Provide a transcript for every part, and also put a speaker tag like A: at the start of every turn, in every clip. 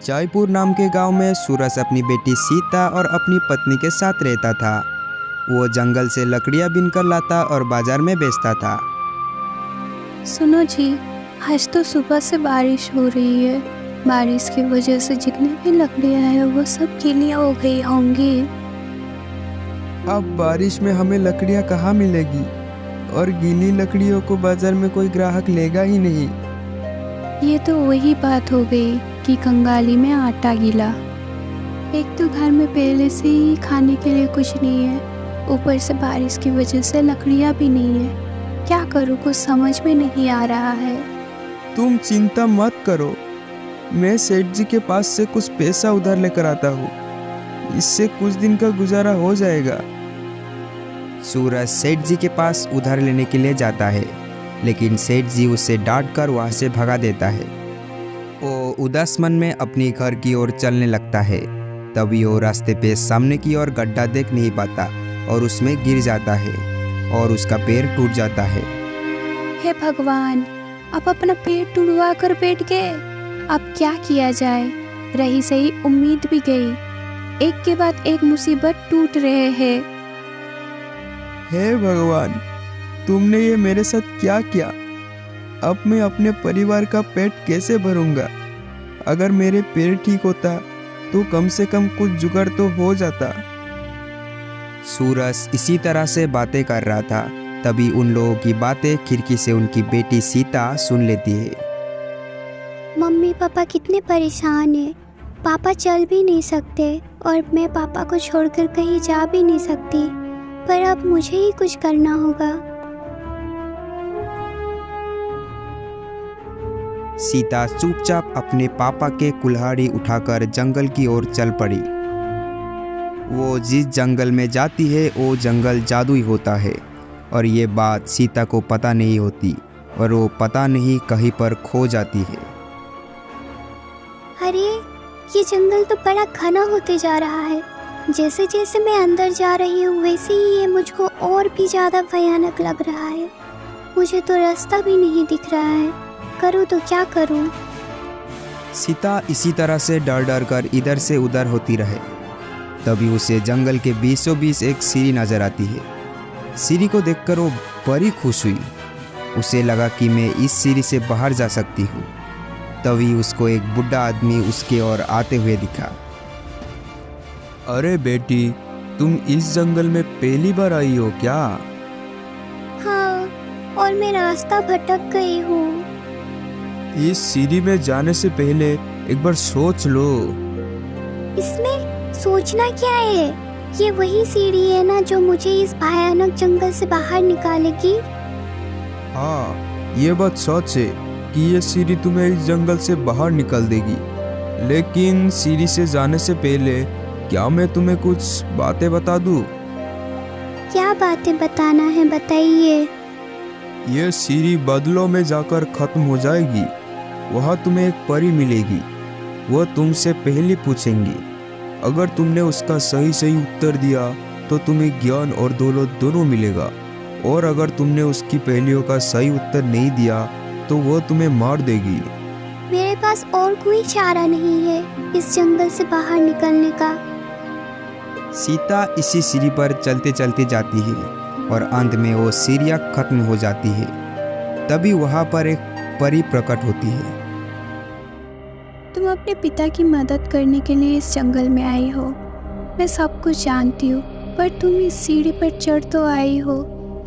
A: जयपुर नाम के गांव में सूरज अपनी बेटी सीता और अपनी पत्नी के साथ रहता था। वो जंगल से लकड़ियां बीनकर लाता और बाजार में बेचता था।
B: सुनो जी, आज तो सुबह से बारिश हो रही है। बारिश की वजह से जितनी भी लकड़ियां हैं वो सब गीली हो गई होंगी।
A: अब बारिश में हमें लकड़ियां कहाँ मिलेगी और गीली लकड़ियों को बाजार में कोई ग्राहक लेगा ही नहीं।
B: ये तो वही बात हो गई कि कंगाली में आटा गीला। एक तो घर में पहले से ही खाने के लिए कुछ नहीं है, ऊपर से बारिश की वजह से लकड़ियां भी नहीं है। क्या करूँ, कुछ समझ में नहीं आ रहा है।
A: तुम चिंता मत करो, मैं सेठ जी के पास से कुछ पैसा उधार लेकर आता हूँ, इससे कुछ दिन का गुजारा हो जाएगा। सूरज सेठ जी के पास उधार लेने के लिए जाता है, लेकिन सेठ जी उसे डांट कर वहाँ से भगा देता है। वो उदास मन में अपनी घर की ओर चलने लगता है। तभी वो रास्ते पे सामने की ओर गड्ढा देख नहीं पाता और उसमें गिर जाता है और उसका पैर टूट जाता है।
B: हे भगवान, अब अपना पेट टूटवा कर बैठ गए। अब क्या किया जाए, रही सही उम्मीद भी गई। एक के बाद एक मुसीबत टूट रहे हैं।
A: हे भगवान, तुमने ये मेरे साथ क्या किया? अब मैं अपने परिवार का पेट कैसे भरूंगा? अगर मेरे पैर ठीक होता तो कम से कम कुछ जुगाड़ तो हो जाता। सूरज इसी तरह से बातें कर रहा था। तभी उन लोगों की बातें खिड़की से उनकी बेटी सीता सुन लेती है।
C: मम्मी पापा कितने परेशान हैं। पापा चल भी नहीं सकते और मैं पापा को छोड़कर कहीं जा भी नहीं सकती, पर अब मुझे ही कुछ करना होगा।
A: सीता चुपचाप अपने पापा के कुल्हाड़ी उठाकर जंगल की ओर चल पड़ी। वो जिस जंगल में जाती है वो जंगल जादुई होता है और ये बात सीता को पता नहीं होती और वो पता नहीं कहीं पर खो जाती है।
C: अरे, ये जंगल तो बड़ा घना होते जा रहा है। जैसे जैसे मैं अंदर जा रही हूँ वैसे ही ये मुझको और भी ज़्यादा भयानक लग रहा है। मुझे तो रास्ता भी नहीं दिख रहा है, करूँ तो क्या करूँ?
A: सीता इसी तरह से डर डर कर इधर से उधर होती रहे। तभी उसे जंगल के बीचों बीच एक सीढ़ी नजर आती है। सीढ़ी को देखकर वो बड़ी खुश हुई। उसे लगा कि मैं इस सीढ़ी से बाहर जा सकती हूँ। तभी उसको एक बुढ़ा आदमी उसके ओर आते हुए दिखा। अरे बेटी, तुम इस जंगल में पहली बार आई हो क्या?
C: हाँ, और मैं रास्ता भटक गई हूँ।
A: इस सीढ़ी में जाने से पहले एक बार सोच लो।
C: इसमें सोचना क्या है? ये वही सीढ़ी है ना जो मुझे इस भयानक जंगल से बाहर निकालेगी?
A: हाँ, ये बात सच है कि ये सीढ़ी तुम्हें इस जंगल से बाहर निकाल देगी। लेकिन सीढ़ी से जाने से पहले क्या मैं तुम्हें कुछ बातें बता दूँ?
C: क्या बातें बताना है, बताइए।
A: ये सीढ़ी बादलों में जाकर खत्म हो जाएगी। वहाँ तुम्हें एक परी मिलेगी। वो तुमसे पहले पूछेंगी। अगर तुमने उसका सही सही उत्तर दिया तो तुम्हें ज्ञान और दौलत दोनों मिलेगा, और अगर तुमने उसकी पहेलियों का सही उत्तर नहीं दिया तो वो तुम्हें मार देगी।
C: मेरे पास और कोई चारा नहीं है इस जंगल से बाहर निकलने का।
A: सीता इसी सीढ़ी पर चलते चलते जाती है और अंत में वो सीढ़ियाँ खत्म हो जाती है। तभी वहाँ पर एक परी प्रकट होती है।
B: तुम अपने पिता की मदद करने के लिए इस जंगल में आई हो, मैं सब कुछ जानती हूँ, पर तुम इस सीढ़ी पर चढ़ तो आई हो,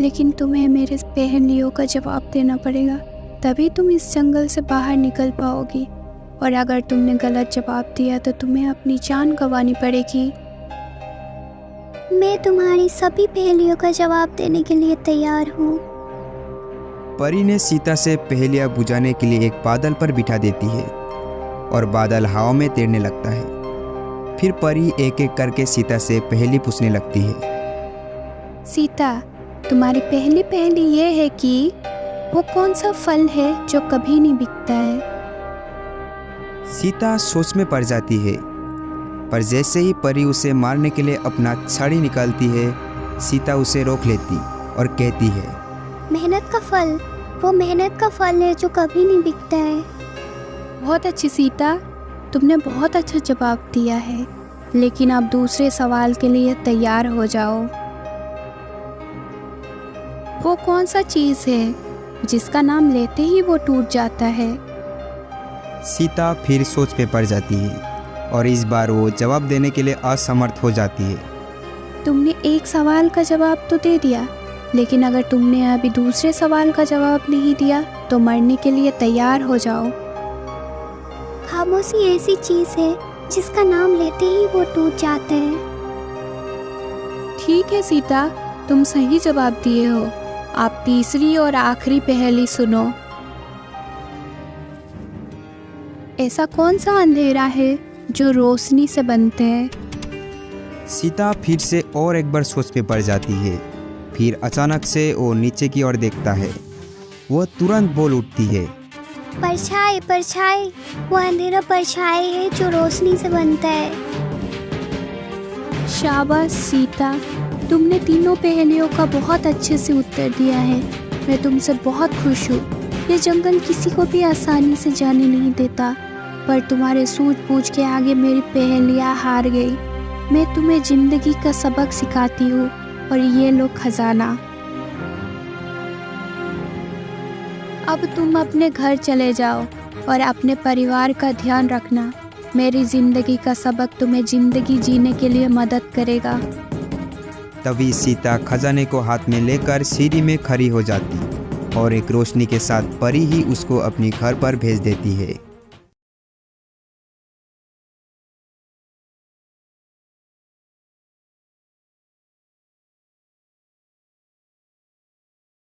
B: लेकिन तुम्हें मेरे पहेलियों का जवाब देना पड़ेगा, तभी तुम इस जंगल से बाहर निकल पाओगी। और अगर तुमने गलत जवाब दिया तो तुम्हें अपनी जान गंवानी पड़ेगी।
C: मैं तुम्हारी सभी पहेलियों का जवाब देने के लिए तैयार हूँ।
A: परी ने सीता से पहेलियाँ बुझाने के लिए एक बादल पर बिठा देती है और बादल हवा में तैरने लगता है। फिर परी एक एक करके सीता से पहेली पूछने लगती है।
B: सीता, तुम्हारी पहली पहेली ये है कि वो कौन सा फल है जो कभी नहीं बिकता है?
A: सीता सोच में पड़ जाती है, पर जैसे ही परी उसे मारने के लिए अपना छड़ी निकालती है, सीता उसे रोक लेती और कहती है,
C: मेहनत का फल, वो मेहनत का फल है जो कभी नहीं बिकता है।
B: बहुत अच्छी सीता, तुमने बहुत अच्छा जवाब दिया है, लेकिन अब दूसरे सवाल के लिए तैयार हो जाओ। वो कौन सा चीज़ है जिसका नाम लेते ही वो टूट जाता है?
A: सीता फिर सोच में पड़ जाती है और इस बार वो जवाब देने के लिए असमर्थ हो जाती है।
B: तुमने एक सवाल का जवाब तो दे दिया, लेकिन अगर तुमने अभी दूसरे सवाल का जवाब नहीं दिया तो मरने के लिए तैयार हो जाओ।
C: खामोशी ऐसी चीज़ है जिसका नाम लेते ही वो टूट जाते हैं।
B: ठीक है सीता, तुम सही जवाब दिए हो। आप तीसरी और आखिरी पहेली सुनो। ऐसा कौन सा अंधेरा है जो रोशनी से बनते हैं?
A: सीता फिर से और एक बार सोच में पड़ जाती है। फिर अचानक से वो नीचे की ओर देखता है। वह तुरंत बोल उठती है,
C: परछाई परछाई, वो अंधेरा परछाई है जो रोशनी से बनता है।
B: शाबाश सीता, तुमने तीनों पहेलियों का बहुत अच्छे से उत्तर दिया है। मैं तुमसे बहुत खुश हूँ। ये जंगल किसी को भी आसानी से जाने नहीं देता, पर तुम्हारे सूझबूझ के आगे मेरी पहेलियाँ हार गई। मैं तुम्हें जिंदगी का सबक सिखाती हूँ, और ये लो खजाना। अब तुम अपने घर चले जाओ और अपने परिवार का ध्यान रखना। मेरी जिंदगी का सबक तुम्हें जिंदगी जीने के लिए मदद करेगा।
A: तभी सीता खजाने को हाथ में लेकर सीढ़ी में खड़ी हो जाती और एक रोशनी के साथ परी ही उसको अपने घर पर भेज देती है।